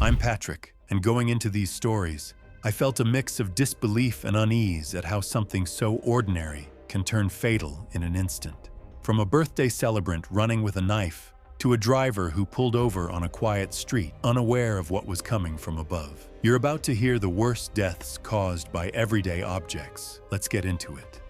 I'm Patrick, and going into these stories, I felt a mix of disbelief and unease at how something so ordinary can turn fatal in an instant. From a birthday celebrant running with a knife to a driver who pulled over on a quiet street, unaware of what was coming from above. You're about to hear the worst deaths caused by everyday objects. Let's get into it.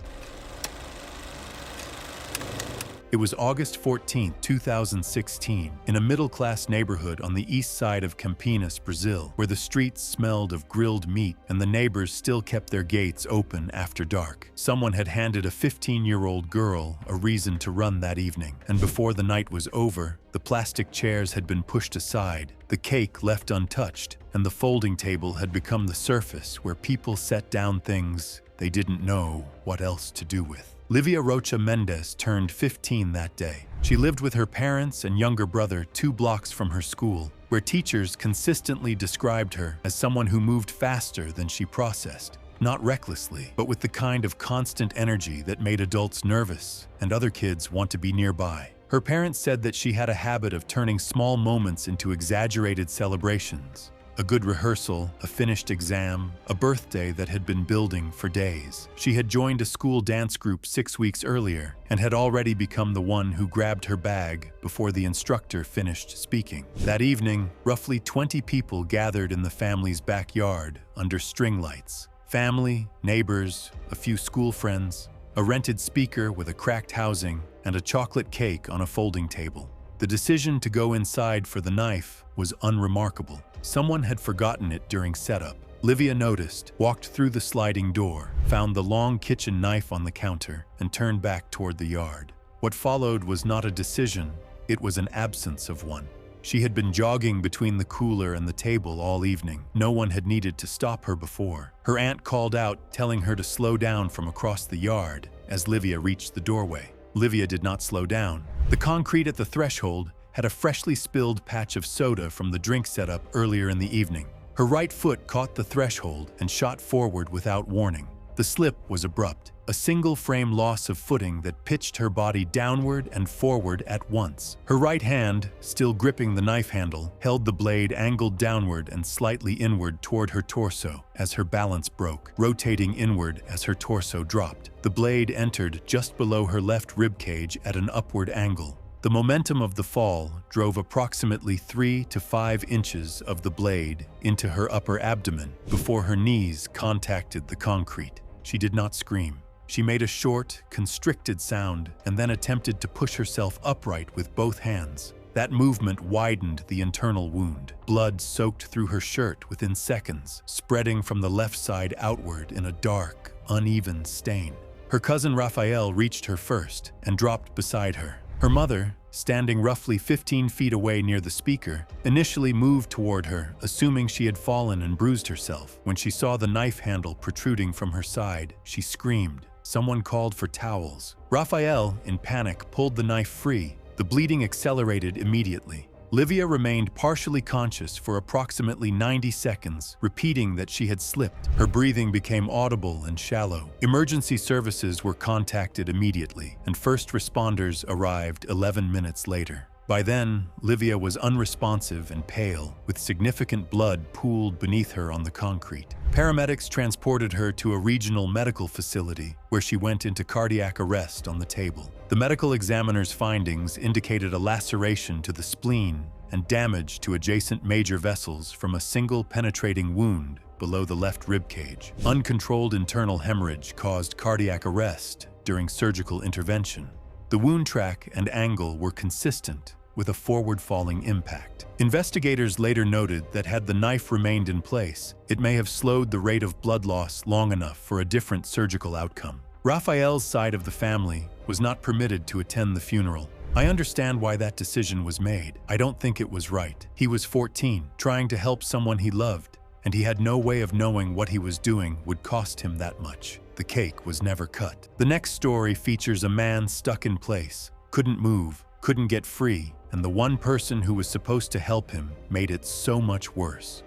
It was August 14, 2016, in a middle-class neighborhood on the east side of Campinas, Brazil, where the streets smelled of grilled meat and the neighbors still kept their gates open after dark. Someone had handed a 15-year-old girl a reason to run that evening, and before the night was over, the plastic chairs had been pushed aside, the cake left untouched, and the folding table had become the surface where people set down things they didn't know what else to do with. Livia Rocha Mendes turned 15 that day. She lived with her parents and younger brother 2 blocks from her school, where teachers consistently described her as someone who moved faster than she processed. Not recklessly, but with the kind of constant energy that made adults nervous and other kids want to be nearby. Her parents said that she had a habit of turning small moments into exaggerated celebrations. A good rehearsal, a finished exam, a birthday that had been building for days. She had joined a school dance group 6 weeks earlier and had already become the one who grabbed her bag before the instructor finished speaking. That evening, roughly 20 people gathered in the family's backyard under string lights. Family, neighbors, a few school friends, a rented speaker with a cracked housing, and a chocolate cake on a folding table. The decision to go inside for the knife was unremarkable. Someone had forgotten it during setup. Livia noticed, walked through the sliding door, found the long kitchen knife on the counter, and turned back toward the yard. What followed was not a decision, it was an absence of one. She had been jogging between the cooler and the table all evening. No one had needed to stop her before. Her aunt called out, telling her to slow down from across the yard as Livia reached the doorway. Livia did not slow down. The concrete at the threshold had a freshly spilled patch of soda from the drink setup earlier in the evening. Her right foot caught the threshold and shot forward without warning. The slip was abrupt, a single-frame loss of footing that pitched her body downward and forward at once. Her right hand, still gripping the knife handle, held the blade angled downward and slightly inward toward her torso as her balance broke, rotating inward as her torso dropped. The blade entered just below her left ribcage at an upward angle. The momentum of the fall drove approximately 3 to 5 inches of the blade into her upper abdomen before her knees contacted the concrete. She did not scream. She made a short, constricted sound and then attempted to push herself upright with both hands. That movement widened the internal wound. Blood soaked through her shirt within seconds, spreading from the left side outward in a dark, uneven stain. Her cousin Raphael reached her first and dropped beside her. Her mother, standing roughly 15 feet away near the speaker, initially moved toward her, assuming she had fallen and bruised herself. When she saw the knife handle protruding from her side, she screamed. Someone called for towels. Raphael, in panic, pulled the knife free. The bleeding accelerated immediately. Livia remained partially conscious for approximately 90 seconds, repeating that she had slipped. Her breathing became audible and shallow. Emergency services were contacted immediately, and first responders arrived 11 minutes later. By then, Livia was unresponsive and pale, with significant blood pooled beneath her on the concrete. Paramedics transported her to a regional medical facility, where she went into cardiac arrest on the table. The medical examiner's findings indicated a laceration to the spleen and damage to adjacent major vessels from a single penetrating wound below the left ribcage. Uncontrolled internal hemorrhage caused cardiac arrest during surgical intervention. The wound track and angle were consistent with a forward-falling impact. Investigators later noted that had the knife remained in place, it may have slowed the rate of blood loss long enough for a different surgical outcome. Raphael's side of the family was not permitted to attend the funeral. I understand why that decision was made. I don't think it was right. He was 14, trying to help someone he loved, and he had no way of knowing what he was doing would cost him that much. The cake was never cut. The next story features a man stuck in place, couldn't move, couldn't get free, and the one person who was supposed to help him made it so much worse.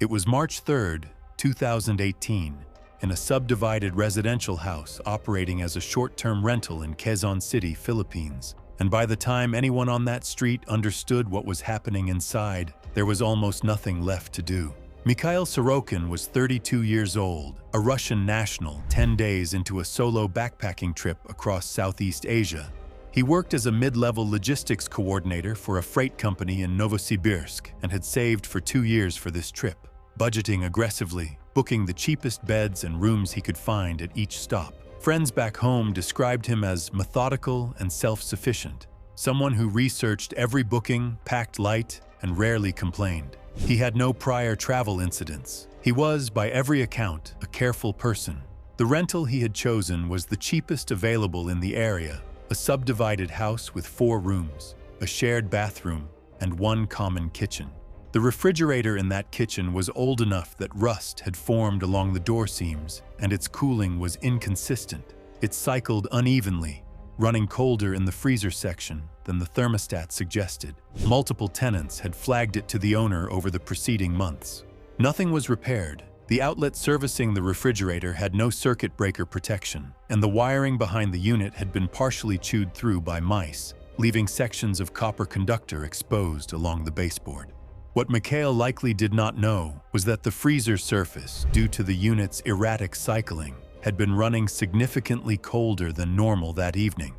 It was March 3rd, 2018, in a subdivided residential house operating as a short-term rental in Quezon City, Philippines. and by the time anyone on that street understood what was happening inside, there was almost nothing left to do. Mikhail Sorokin was 32 years old, a Russian national 10 days into a solo backpacking trip across Southeast Asia. He worked as a mid-level logistics coordinator for a freight company in Novosibirsk and had saved for 2 years for this trip, budgeting aggressively, booking the cheapest beds and rooms he could find at each stop. Friends back home described him as methodical and self-sufficient, someone who researched every booking, packed light, and rarely complained. He had no prior travel incidents. He was, by every account, a careful person. The rental he had chosen was the cheapest available in the area, a subdivided house with 4 rooms, a shared bathroom, and 1 common kitchen. The refrigerator in that kitchen was old enough that rust had formed along the door seams, and its cooling was inconsistent. It cycled unevenly, running colder in the freezer section than the thermostat suggested. Multiple tenants had flagged it to the owner over the preceding months. Nothing was repaired. The outlet servicing the refrigerator had no circuit breaker protection, and the wiring behind the unit had been partially chewed through by mice, leaving sections of copper conductor exposed along the baseboard. What Mikhail likely did not know was that the freezer surface, due to the unit's erratic cycling, had been running significantly colder than normal that evening.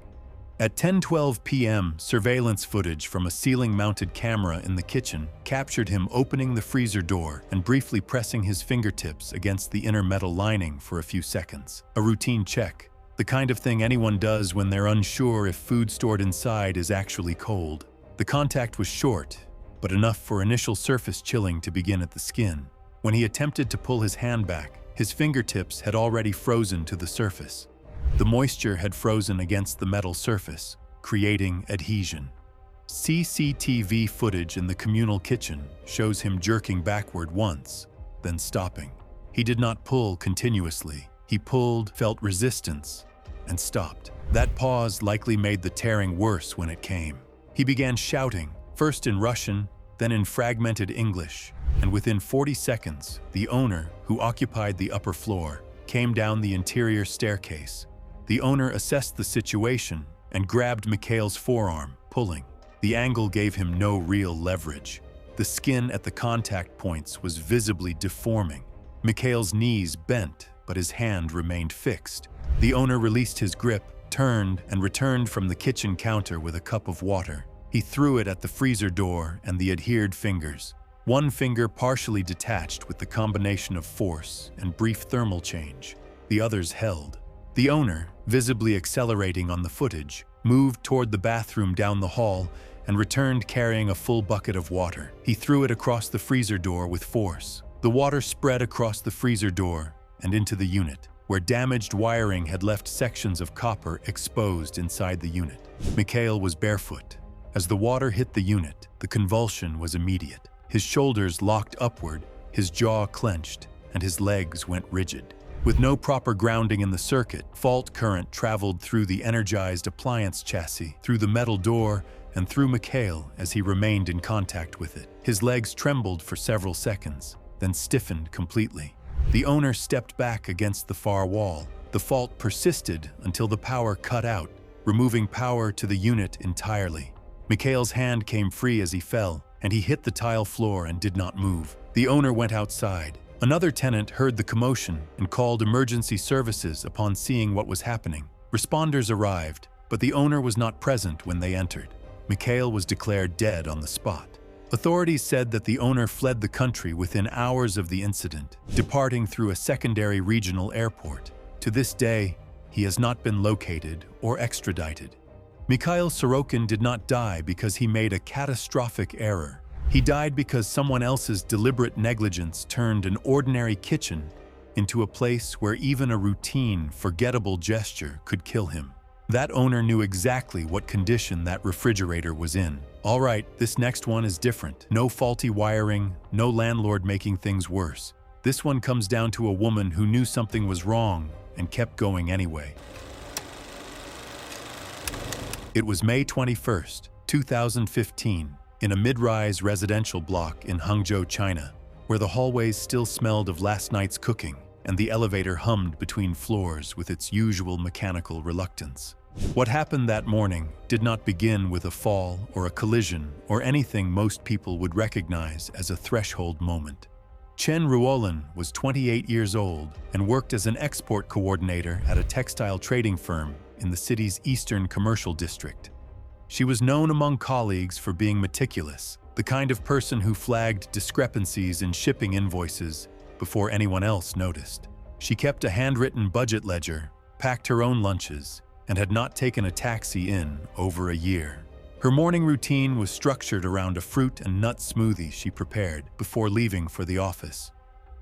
At 10:12 p.m., surveillance footage from a ceiling-mounted camera in the kitchen captured him opening the freezer door and briefly pressing his fingertips against the inner metal lining for a few seconds. A routine check, the kind of thing anyone does when they're unsure if food stored inside is actually cold. The contact was short, but enough for initial surface chilling to begin at the skin. When he attempted to pull his hand back, his fingertips had already frozen to the surface. The moisture had frozen against the metal surface, creating adhesion. CCTV footage in the communal kitchen shows him jerking backward once, then stopping. He did not pull continuously. He pulled, felt resistance, and stopped. That pause likely made the tearing worse when it came. He began shouting, first in Russian, then in fragmented English, and within 40 seconds, the owner, who occupied the upper floor, came down the interior staircase. The owner assessed the situation and grabbed Mikhail's forearm, pulling. The angle gave him no real leverage. The skin at the contact points was visibly deforming. Mikhail's knees bent, but his hand remained fixed. The owner released his grip, turned, and returned from the kitchen counter with a cup of water. He threw it at the freezer door and the adhered fingers. One finger partially detached with the combination of force and brief thermal change. The others held. The owner, visibly accelerating on the footage, moved toward the bathroom down the hall and returned carrying a full bucket of water. He threw it across the freezer door with force. The water spread across the freezer door and into the unit, where damaged wiring had left sections of copper exposed inside the unit. Mikhail was barefoot. As the water hit the unit, the convulsion was immediate. His shoulders locked upward, his jaw clenched, and his legs went rigid. With no proper grounding in the circuit, fault current traveled through the energized appliance chassis, through the metal door, and through Mikhail as he remained in contact with it. His legs trembled for several seconds, then stiffened completely. The owner stepped back against the far wall. The fault persisted until the power cut out, removing power to the unit entirely. Mikhail's hand came free as he fell, and he hit the tile floor and did not move. The owner went outside. Another tenant heard the commotion and called emergency services upon seeing what was happening. Responders arrived, but the owner was not present when they entered. Mikhail was declared dead on the spot. Authorities said that the owner fled the country within hours of the incident, departing through a secondary regional airport. To this day, he has not been located or extradited. Mikhail Sorokin did not die because he made a catastrophic error. He died because someone else's deliberate negligence turned an ordinary kitchen into a place where even a routine, forgettable gesture could kill him. That owner knew exactly what condition that refrigerator was in. All right, this next one is different. No faulty wiring, no landlord making things worse. This one comes down to a woman who knew something was wrong and kept going anyway. It was May 21st, 2015. In a mid-rise residential block in Hangzhou, China, where the hallways still smelled of last night's cooking and the elevator hummed between floors with its usual mechanical reluctance. What happened that morning did not begin with a fall or a collision or anything most people would recognize as a threshold moment. Chen Ruolin was 28 years old and worked as an export coordinator at a textile trading firm in the city's eastern commercial district. She was known among colleagues for being meticulous, the kind of person who flagged discrepancies in shipping invoices before anyone else noticed. She kept a handwritten budget ledger, packed her own lunches, and had not taken a taxi in over a year. Her morning routine was structured around a fruit and nut smoothie she prepared before leaving for the office.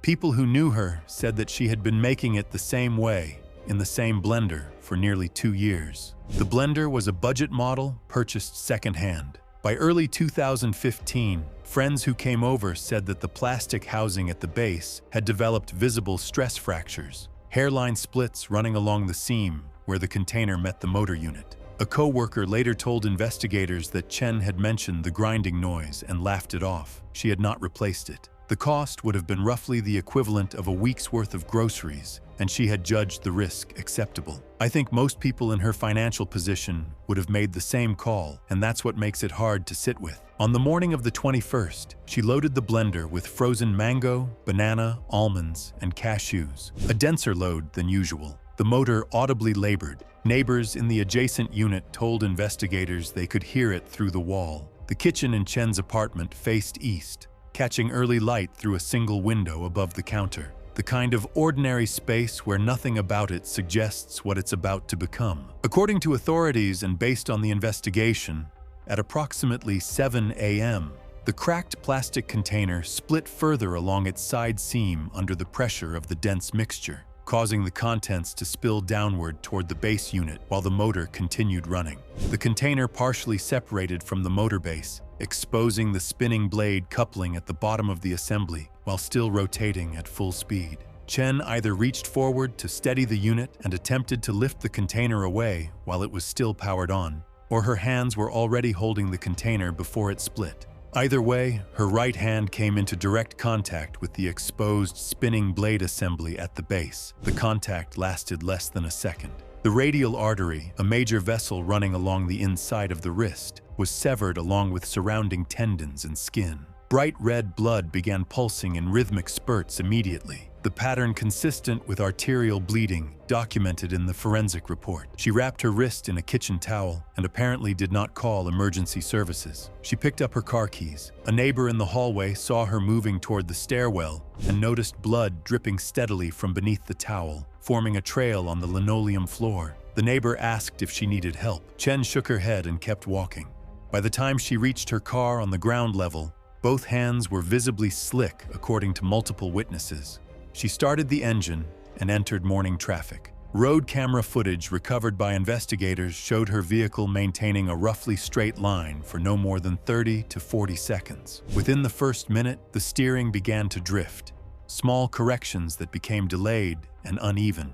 People who knew her said that she had been making it the same way, in the same blender, for nearly 2 years. The blender was a budget model purchased secondhand. By early 2015, friends who came over said that the plastic housing at the base had developed visible stress fractures, hairline splits running along the seam where the container met the motor unit. A co-worker later told investigators that Chen had mentioned the grinding noise and laughed it off. She had not replaced it. The cost would have been roughly the equivalent of a week's worth of groceries, and she had judged the risk acceptable. I think most people in her financial position would have made the same call, and that's what makes it hard to sit with. On the morning of the 21st, she loaded the blender with frozen mango, banana, almonds, and cashews, a denser load than usual. The motor audibly labored. Neighbors in the adjacent unit told investigators they could hear it through the wall. The kitchen in Chen's apartment faced east, catching early light through a single window above the counter. The kind of ordinary space where nothing about it suggests what it's about to become. According to authorities and based on the investigation, at approximately 7 a.m., the cracked plastic container split further along its side seam under the pressure of the dense mixture, causing the contents to spill downward toward the base unit while the motor continued running. The container partially separated from the motor base, exposing the spinning blade coupling at the bottom of the assembly while still rotating at full speed. Chen either reached forward to steady the unit and attempted to lift the container away while it was still powered on, or her hands were already holding the container before it split. Either way, her right hand came into direct contact with the exposed spinning blade assembly at the base. The contact lasted less than a second. The radial artery, a major vessel running along the inside of the wrist, was severed along with surrounding tendons and skin. Bright red blood began pulsing in rhythmic spurts immediately, the pattern consistent with arterial bleeding documented in the forensic report. She wrapped her wrist in a kitchen towel and apparently did not call emergency services. She picked up her car keys. A neighbor in the hallway saw her moving toward the stairwell and noticed blood dripping steadily from beneath the towel, forming a trail on the linoleum floor. The neighbor asked if she needed help. Chen shook her head and kept walking. By the time she reached her car on the ground level, both hands were visibly slick, according to multiple witnesses. She started the engine and entered morning traffic. Road camera footage recovered by investigators showed her vehicle maintaining a roughly straight line for no more than 30 to 40 seconds. Within the first minute, the steering began to drift, small corrections that became delayed and uneven.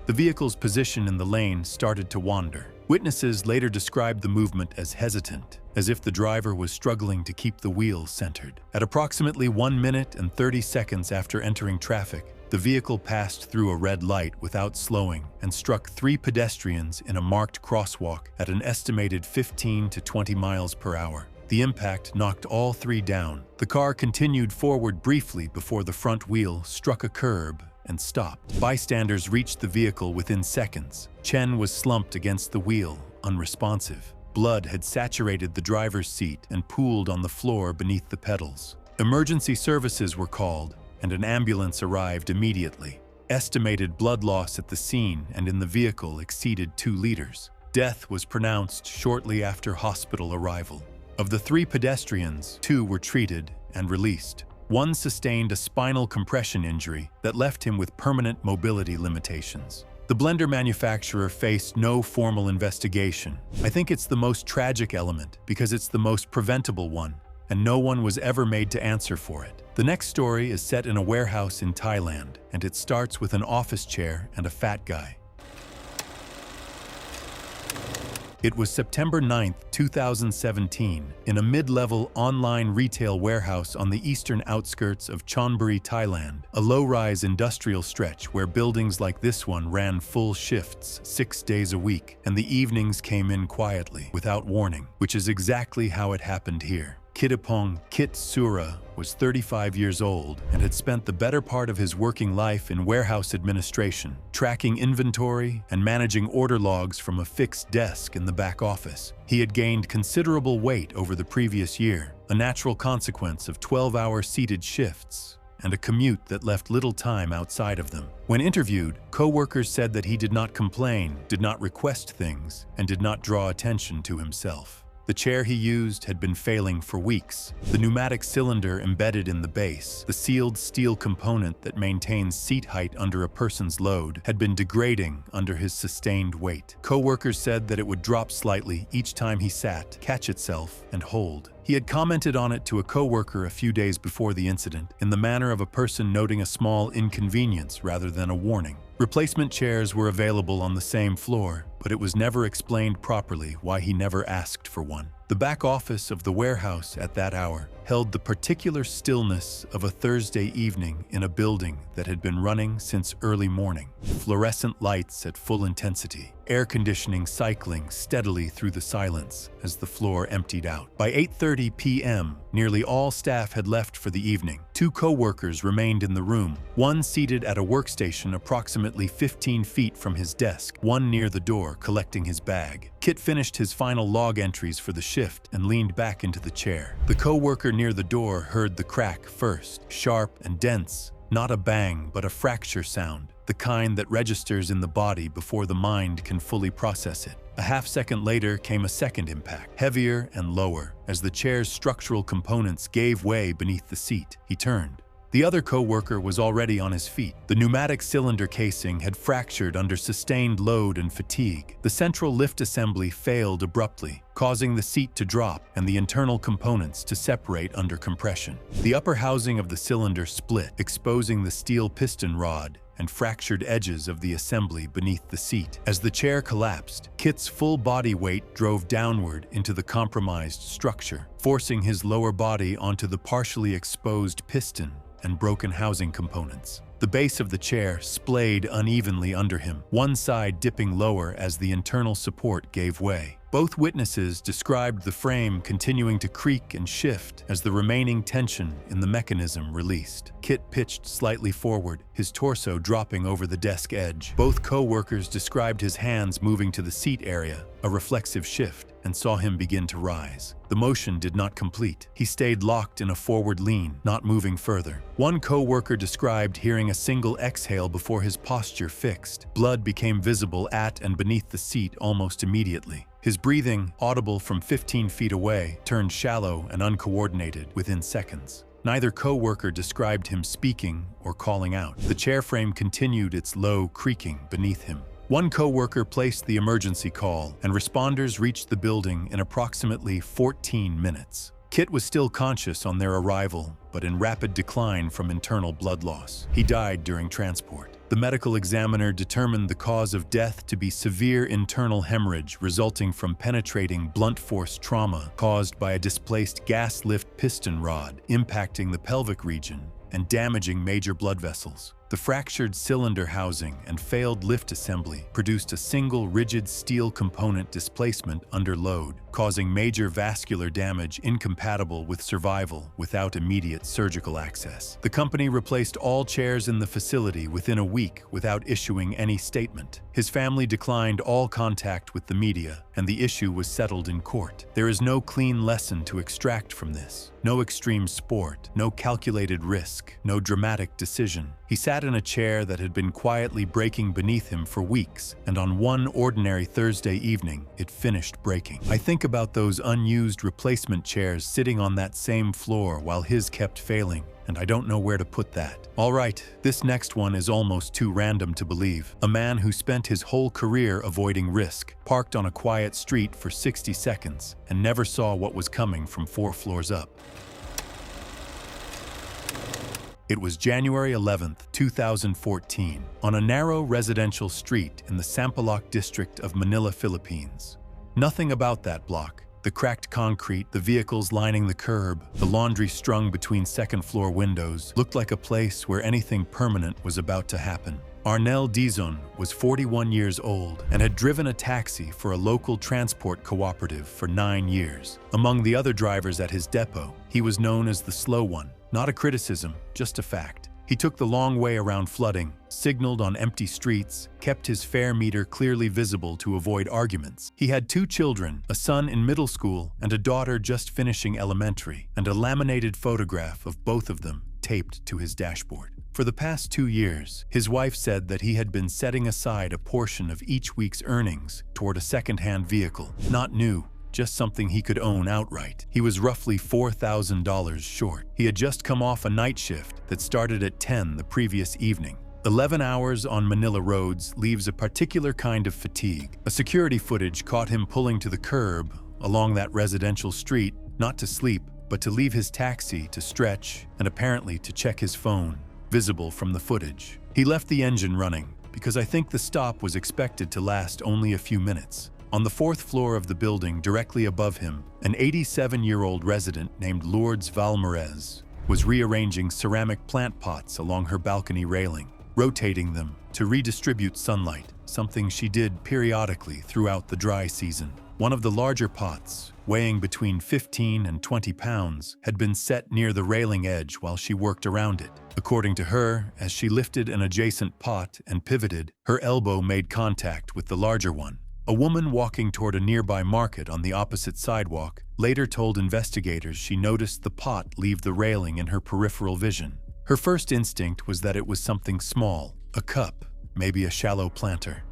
The vehicle's position in the lane started to wander. Witnesses later described the movement as hesitant, as if the driver was struggling to keep the wheel centered. At approximately 1 minute and 30 seconds after entering traffic, the vehicle passed through a red light without slowing and struck 3 pedestrians in a marked crosswalk at an estimated 15 to 20 miles per hour. The impact knocked all 3 down. The car continued forward briefly before the front wheel struck a curb and stopped. Bystanders reached the vehicle within seconds. Chen was slumped against the wheel, unresponsive. Blood had saturated the driver's seat and pooled on the floor beneath the pedals. Emergency services were called, and an ambulance arrived immediately. Estimated blood loss at the scene and in the vehicle exceeded 2 liters. Death was pronounced shortly after hospital arrival. Of the 3 pedestrians, 2 were treated and released. One sustained a spinal compression injury that left him with permanent mobility limitations. The blender manufacturer faced no formal investigation. I think it's the most tragic element because it's the most preventable one, and no one was ever made to answer for it. The next story is set in a warehouse in Thailand, and it starts with an office chair and a fat guy. It was September 9, 2017, in a mid-level online retail warehouse on the eastern outskirts of Chonburi, Thailand, a low-rise industrial stretch where buildings like this one ran full shifts 6 days a week, and the evenings came in quietly, without warning, which is exactly how it happened here. Kittapong Kit Sura was 35 years old and had spent the better part of his working life in warehouse administration, tracking inventory and managing order logs from a fixed desk in the back office. He had gained considerable weight over the previous year, a natural consequence of 12-hour seated shifts and a commute that left little time outside of them. When interviewed, co-workers said that he did not complain, did not request things, and did not draw attention to himself. The chair he used had been failing for weeks. The pneumatic cylinder embedded in the base, the sealed steel component that maintains seat height under a person's load, had been degrading under his sustained weight. Co-workers said that it would drop slightly each time he sat, catch itself, and hold. He had commented on it to a co-worker a few days before the incident, in the manner of a person noting a small inconvenience rather than a warning. Replacement chairs were available on the same floor, but it was never explained properly why he never asked for one. The back office of the warehouse at that hour held the particular stillness of a Thursday evening in a building that had been running since early morning. Fluorescent lights at full intensity, air conditioning cycling steadily through the silence as the floor emptied out. By 8:30 p.m., nearly all staff had left for the evening. 2 co-workers remained in the room, one seated at a workstation approximately 15 feet from his desk, one near the door collecting his bag. Kit finished his final log entries for the shift and leaned back into the chair. The co-worker near the door heard the crack first, sharp and dense, not a bang but a fracture sound, the kind that registers in the body before the mind can fully process it. A half-second later came a second impact, heavier and lower, as the chair's structural components gave way beneath the seat. He turned. The other co-worker was already on his feet. The pneumatic cylinder casing had fractured under sustained load and fatigue. The central lift assembly failed abruptly, causing the seat to drop and the internal components to separate under compression. The upper housing of the cylinder split, exposing the steel piston rod and fractured edges of the assembly beneath the seat. As the chair collapsed, Kit's full body weight drove downward into the compromised structure, forcing his lower body onto the partially exposed piston and broken housing components. The base of the chair splayed unevenly under him, one side dipping lower as the internal support gave way. Both witnesses described the frame continuing to creak and shift as the remaining tension in the mechanism released. Kit pitched slightly forward, his torso dropping over the desk edge. Both co-workers described his hands moving to the seat area, a reflexive shift, and saw him begin to rise. The motion did not complete. He stayed locked in a forward lean, not moving further. One co-worker described hearing a single exhale before his posture fixed. Blood became visible at and beneath the seat almost immediately. His breathing, audible from 15 feet away, turned shallow and uncoordinated within seconds. Neither co-worker described him speaking or calling out. The chair frame continued its low creaking beneath him. One co-worker placed the emergency call, and responders reached the building in approximately 14 minutes. Kit was still conscious on their arrival, but in rapid decline from internal blood loss. He died during transport. The medical examiner determined the cause of death to be severe internal hemorrhage resulting from penetrating blunt force trauma caused by a displaced gas lift piston rod impacting the pelvic region and damaging major blood vessels. The fractured cylinder housing and failed lift assembly produced a single rigid steel component displacement under load, causing major vascular damage incompatible with survival without immediate surgical access. The company replaced all chairs in the facility within a week without issuing any statement. His family declined all contact with the media, and the issue was settled in court. There is no clean lesson to extract from this. No extreme sport, no calculated risk, no dramatic decision. He sat in a chair that had been quietly breaking beneath him for weeks, and on one ordinary Thursday evening, it finished breaking. I think about those unused replacement chairs sitting on that same floor while his kept failing, and I don't know where to put that. All right, this next one is almost too random to believe. A man who spent his whole career avoiding risk, parked on a quiet street for 60 seconds, and never saw what was coming from 4 floors up. It was January 11, 2014, on a narrow residential street in the Sampaloc district of Manila, Philippines. Nothing about that block. The cracked concrete, the vehicles lining the curb, the laundry strung between second-floor windows looked like a place where anything permanent was about to happen. Arnel Dizon was 41 years old and had driven a taxi for a local transport cooperative for 9 years. Among the other drivers at his depot, he was known as the slow one. Not a criticism, just a fact. He took the long way around flooding, signaled on empty streets, kept his fare meter clearly visible to avoid arguments. He had 2 children, a son in middle school and a daughter just finishing elementary, and a laminated photograph of both of them taped to his dashboard. For the past 2 years, his wife said that he had been setting aside a portion of each week's earnings toward a second-hand vehicle, not new, just something he could own outright. He was roughly $4,000 short. He had just come off a night shift that started at 10 the previous evening. 11 hours on Manila roads leaves a particular kind of fatigue. A security footage caught him pulling to the curb along that residential street, not to sleep, but to leave his taxi to stretch and apparently to check his phone, visible from the footage. He left the engine running because I think the stop was expected to last only a few minutes. On the 4th floor of the building directly above him, an 87-year-old resident named Lourdes Valmerez was rearranging ceramic plant pots along her balcony railing, rotating them to redistribute sunlight, something she did periodically throughout the dry season. One of the larger pots, weighing between 15 and 20 pounds, had been set near the railing edge while she worked around it. According to her, as she lifted an adjacent pot and pivoted, her elbow made contact with the larger one. A woman walking toward a nearby market on the opposite sidewalk later told investigators she noticed the pot leave the railing in her peripheral vision. Her first instinct was that it was something small, a cup, maybe a shallow planter.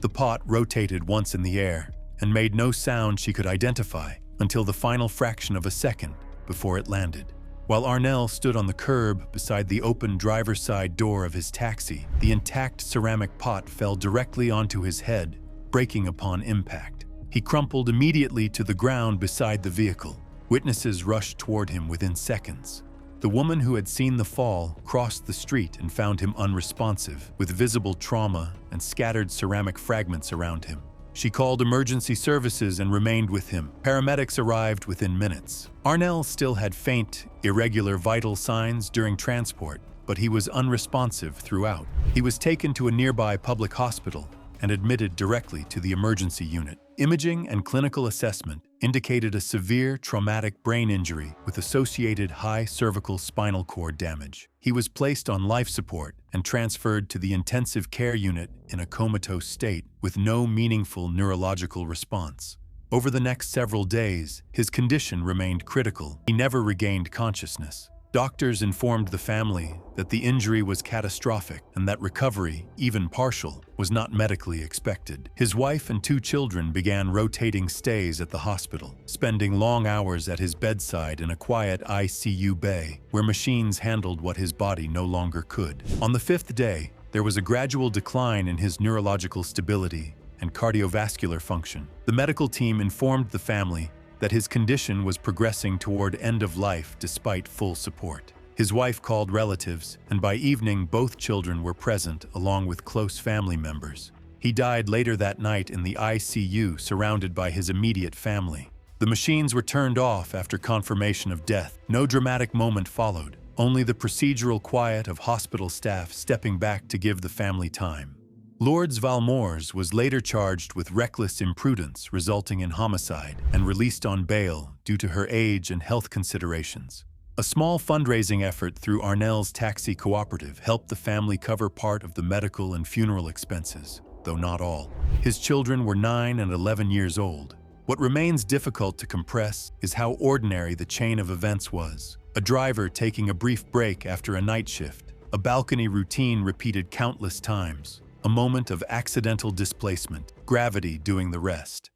The pot rotated once in the air and made no sound she could identify until the final fraction of a second before it landed. While Arnel stood on the curb beside the open driver's side door of his taxi, the intact ceramic pot fell directly onto his head, breaking upon impact. He crumpled immediately to the ground beside the vehicle. Witnesses rushed toward him within seconds. The woman who had seen the fall crossed the street and found him unresponsive, with visible trauma and scattered ceramic fragments around him. She called emergency services and remained with him. Paramedics arrived within minutes. Arnel still had faint, irregular vital signs during transport, but he was unresponsive throughout. He was taken to a nearby public hospital and admitted directly to the emergency unit. Imaging and clinical assessment indicated a severe traumatic brain injury with associated high cervical spinal cord damage. He was placed on life support and transferred to the intensive care unit in a comatose state with no meaningful neurological response. Over the next several days, his condition remained critical. He never regained consciousness. Doctors informed the family that the injury was catastrophic and that recovery, even partial, was not medically expected. His wife and 2 children began rotating stays at the hospital, spending long hours at his bedside in a quiet ICU bay where machines handled what his body no longer could. On the 5th day, there was a gradual decline in his neurological stability and cardiovascular function. The medical team informed the family that his condition was progressing toward end of life despite full support. His wife called relatives, and by evening both children were present along with close family members. He died later that night in the ICU surrounded by his immediate family. The machines were turned off after confirmation of death. No dramatic moment followed, only the procedural quiet of hospital staff stepping back to give the family time. Lourdes Valmores was later charged with reckless imprudence resulting in homicide and released on bail due to her age and health considerations. A small fundraising effort through Arnel's taxi cooperative helped the family cover part of the medical and funeral expenses, though not all. His children were 9 and 11 years old. What remains difficult to compress is how ordinary the chain of events was. A driver taking a brief break after a night shift, a balcony routine repeated countless times, a moment of accidental displacement, gravity doing the rest.